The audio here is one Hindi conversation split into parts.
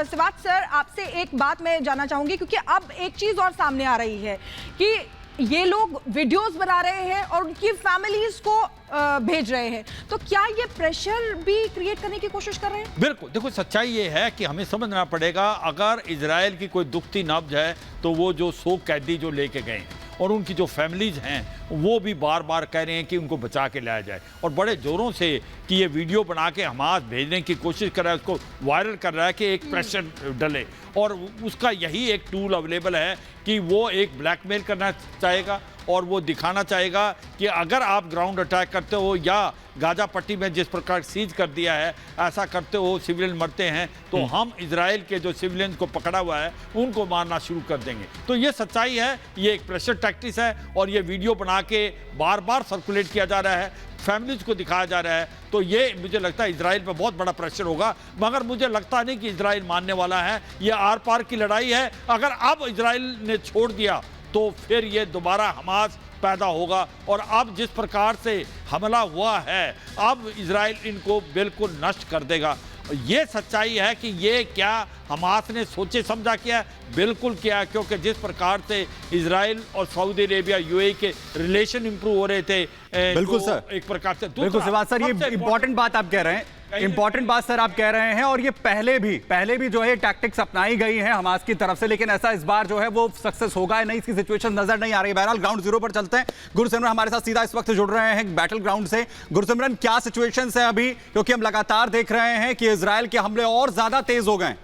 सिवात सर, आपसे एक बात मैं जानना चाहूंगी, क्योंकि अब एक चीज और सामने आ रही है कि ये लोग वीडियोस बना रहे हैं और उनकी फैमिलीज को भेज रहे हैं, तो क्या ये प्रेशर भी क्रिएट करने की कोशिश कर रहे हैं? बिल्कुल, देखो सच्चाई ये है कि हमें समझना पड़ेगा, अगर इजराइल की कोई दुखती नब्ज है तो वो जो 100 कैदी जो लेके गए हैं और उनकी जो फैमिलीज हैं वो भी बार बार कह रहे हैं कि उनको बचा के लाया जाए, और बड़े ज़ोरों से कि ये वीडियो बना के हमास भेजने की कोशिश कर रहा है, उसको वायरल कर रहा है कि एक प्रेशर डले, और उसका यही एक टूल अवेलेबल है कि वो एक ब्लैकमेल करना चाहेगा और वो दिखाना चाहेगा कि अगर आप ग्राउंड अटैक करते हो या गाजा पट्टी में जिस प्रकार सीज कर दिया है ऐसा करते हो, सिविलियन मरते हैं, तो हम इजराइल के जो सिविलियन को पकड़ा हुआ है उनको मारना शुरू कर देंगे। तो ये सच्चाई है, ये एक प्रेशर टैक्टिस है और ये वीडियो बना के बार बार सर्कुलेट किया जा रहा है, फैमिलीज को दिखाया जा रहा है। तो ये मुझे लगता है इजराइल पे बहुत बड़ा प्रेशर होगा, मगर मुझे लगता नहीं कि इजराइल मानने वाला है। ये आर पार की लड़ाई है, अगर अब इजराइल ने छोड़ दिया तो फिर ये दोबारा हमास पैदा होगा, और अब जिस प्रकार से हमला हुआ है अब इजराइल इनको बिल्कुल नष्ट कर देगा। ये सच्चाई है कि ये क्या हमास ने सोचे समझा किया? बिल्कुल किया, क्योंकि जिस प्रकार से इजराइल और सऊदी अरेबिया यूएई के रिलेशन इंप्रूव हो रहे थे, बिल्कुल सर, एक प्रकार से बिल्कुल सिवात सर, ये इंपॉर्टेंट बात आप कह रहे हैं, इंपॉर्टेंट बात सर आप कह रहे हैं, और ये पहले भी जो है टैक्टिक्स अपनाई गई हैं हमास की तरफ से, लेकिन ऐसा इस बार जो है वो सक्सेस होगा या नहीं इसकी सिचुएशन नजर नहीं आ रही। बहरहाल ग्राउंड जीरो पर चलते हैं, गुरसिमरन हमारे साथ सीधा इस वक्त जुड़ रहे हैं बैटल ग्राउंड से। गुरसिमरन, क्या सिचुएशन है अभी, क्योंकि हम लगातार देख रहे हैं कि इजराइल के हमले और ज्यादा तेज हो गए।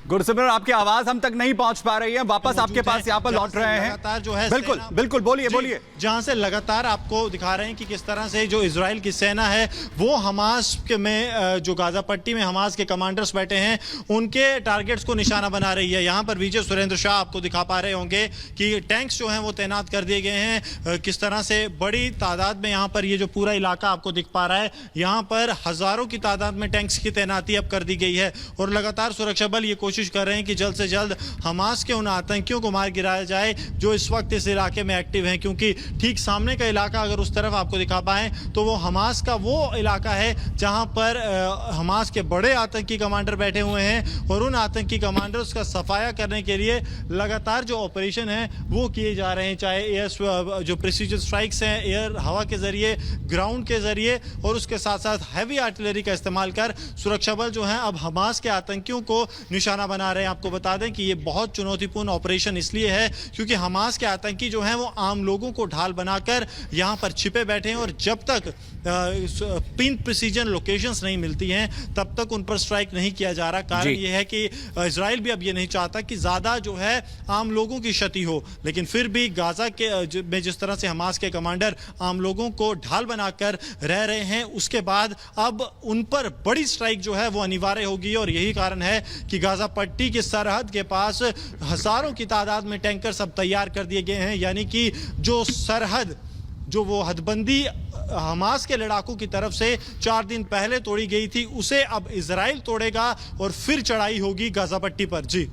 गुरसिमरन, आपकी आवाज हम तक नहीं पहुंच पा रही है, वापस आपके पास यहाँ पर लौट रहे हैं। लगातार जो है बिल्कुल बिल्कुल, बोलिए। जहां से लगातार आपको दिखा रहे हैं कि किस तरह से जो इजराइल की सेना है वो हमास के में जो गाजा पट्टी में हमास के कमांडर्स बैठे हैं उनके टारगेट्स को निशाना बना रही है। यहाँ पर विजय सुरेंद्र शाह आपको दिखा पा रहे होंगे कि टैंक्स जो हैं वो तैनात कर दिए गए हैं, किस तरह से बड़ी तादाद में यहाँ पर ये जो पूरा इलाका आपको दिख पा रहा है, यहाँ पर हजारों की तादाद में टैंक्स की तैनाती अब कर दी गई है, और लगातार सुरक्षा बल ये कोशिश कर रहे हैं कि जल्द से जल्द हमास के उन आतंकियों को मार गिराया जाए जो इस वक्त इस इलाके में एक्टिव हैं, क्योंकि ठीक सामने का इलाका अगर उस तरफ आपको दिखा पाएं तो वो हमास का वो इलाका है जहां पर हमास के बड़े आतंकी कमांडर बैठे हुए हैं, और उन आतंकी कमांडर्स का सफाया करने के लिए लगातार जो ऑपरेशन है वो किए जा रहे हैं, चाहे एयर जो प्रिसीजन स्ट्राइक्स हैं एयर हवा के जरिए, ग्राउंड के जरिए, और उसके साथ साथ हैवी आर्टिलरी का इस्तेमाल कर सुरक्षा बल जो है अब हमास के आतंकियों को निशाना बना रहे हैं। आपको बता दें कि ये बहुत चुनौतीपूर्ण ऑपरेशन इसलिए है क्योंकि हमास के आतंकी जो हैं वो आम लोगों को ढाल बनाकर यहां पर छिपे बैठे हैं, और जब तक पिन प्रिसीजन लोकेशंस नहीं मिलती हैं तब तक उन पर स्ट्राइक नहीं किया जा रहा। कारण ये है कि इजराइल भी अब ये नहीं चाहता कि ज्यादा जो है आम लोगों की क्षति हो, लेकिन फिर भी गाजा के में जिस तरह से हमास के कमांडर आम लोगों को ढाल बनाकर रह रहे हैं, उसके बाद अब उन पर बड़ी स्ट्राइक जो है वो अनिवार्य होगी, और यही कारण है कि गाजा पट्टी की सरहद के पास हजारों की तादाद में टैंकर सब तैयार कर दिए गए हैं, यानी कि जो सरहद जो वो हदबंदी हमास के लड़ाकों की तरफ से 4 दिन पहले तोड़ी गई थी उसे अब इजराइल तोड़ेगा और फिर चढ़ाई होगी गाजा पट्टी पर। जी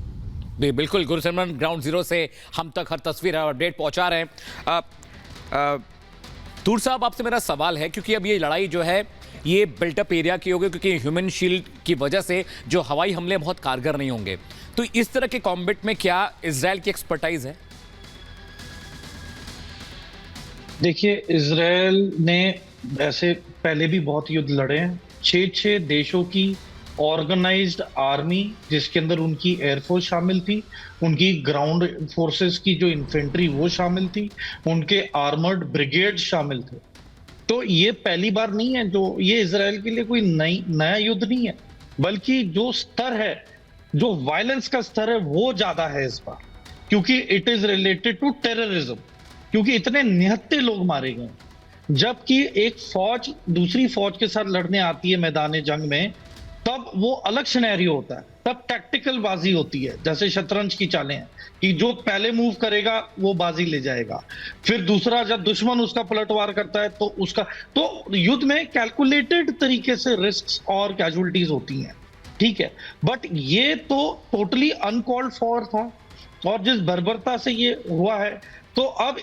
बिल्कुल गुरसिमरन, ग्राउंड जीरो से हम तक हर तस्वीर और अपडेट पहुंचा रहे हैं। तूर साहब, आपसे मेरा सवाल है, क्योंकि अब ये लड़ाई जो है ये बिल्टअप एरिया की होगी, क्योंकि ह्यूमन शील्ड की वजह से जो हवाई हमले बहुत कारगर नहीं होंगे, तो इस तरह के कॉम्बैट में क्या इजराइल की एक्सपर्टाइज है? देखिए, इजराइल ने ऐसे पहले भी बहुत युद्ध लड़े हैं, 6 देशों की ऑर्गेनाइज्ड आर्मी जिसके अंदर उनकी एयरफोर्स शामिल थी, उनकी ग्राउंड फोर्सेस की जो इन्फेंट्री वो शामिल थी, उनके आर्मर्ड ब्रिगेड शामिल थे। तो ये पहली बार नहीं है, जो ये इजराइल के लिए कोई नया युद्ध नहीं है, बल्कि जो स्तर है, जो वायलेंस का स्तर है वो ज्यादा है इस बार, क्योंकि it is related to terrorism, क्योंकि इतने निहत्थे लोग मारे गए। जबकि एक फौज दूसरी फौज के साथ लड़ने आती है मैदान जंग में, तब वो अलग सिनेरियो होता है, तब टैक्टिकल बाजी होती है, जैसे शतरंज की चालें हैं कि जो पहले मूव करेगा वो बाजी ले जाएगा, फिर दूसरा जब दुश्मन उसका पलटवार करता है तो उसका, तो युद्ध में कैलकुलेटेड तरीके से रिस्क्स और कैजुअलिटीज होती हैं, ठीक है। बट ये तो टोटली अनकॉल्ड फॉर था, और जिस बर्बरता से ये हुआ है, तो अब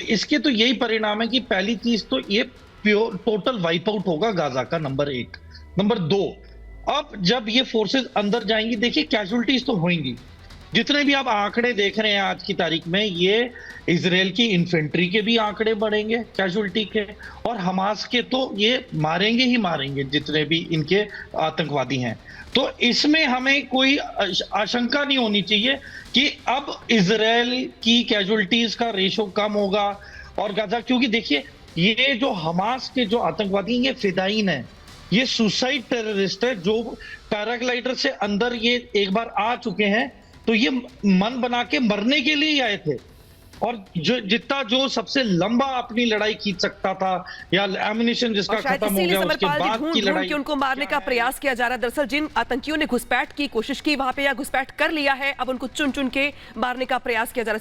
इसके तो यही परिणाम है कि पहली चीज तो ये प्योर टोटल वाइप आउट होगा गाजा का, नंबर 1। नंबर 2, अब जब ये फोर्सेस अंदर जाएंगी, देखिए कैजुअलिटीज तो होंगी। जितने भी आप आंकड़े देख रहे हैं आज की तारीख में, ये इजराइल की इन्फेंट्री के भी आंकड़े बढ़ेंगे कैजुअलिटी के, और हमास के तो ये मारेंगे ही मारेंगे जितने भी इनके आतंकवादी हैं। तो इसमें हमें कोई आशंका नहीं होनी चाहिए कि अब इजराइल की कैजुअलिटीज का रेशो कम होगा और गाजा, क्योंकि देखिए ये जो हमास के जो आतंकवादी हैं ये फिदायीन है, ये सुसाइड टेररिस्ट है, जो पैराग्लाइडर से अंदर ये एक बार आ चुके हैं तो ये मन बना के मरने के लिए ही आए थे। और जो सबसे लंबा अपनी लड़ाई खींच सकता था या एमिनिशन जिसका खत्म हो गया उसके बाद की लड़ाई, उनको मारने का प्रयास किया जा रहा है। दरअसल जिन आतंकियों ने घुसपैठ की कोशिश की वहां पे या घुसपैठ कर लिया है, अब उनको चुन चुन के मारने का प्रयास किया जा रहा है।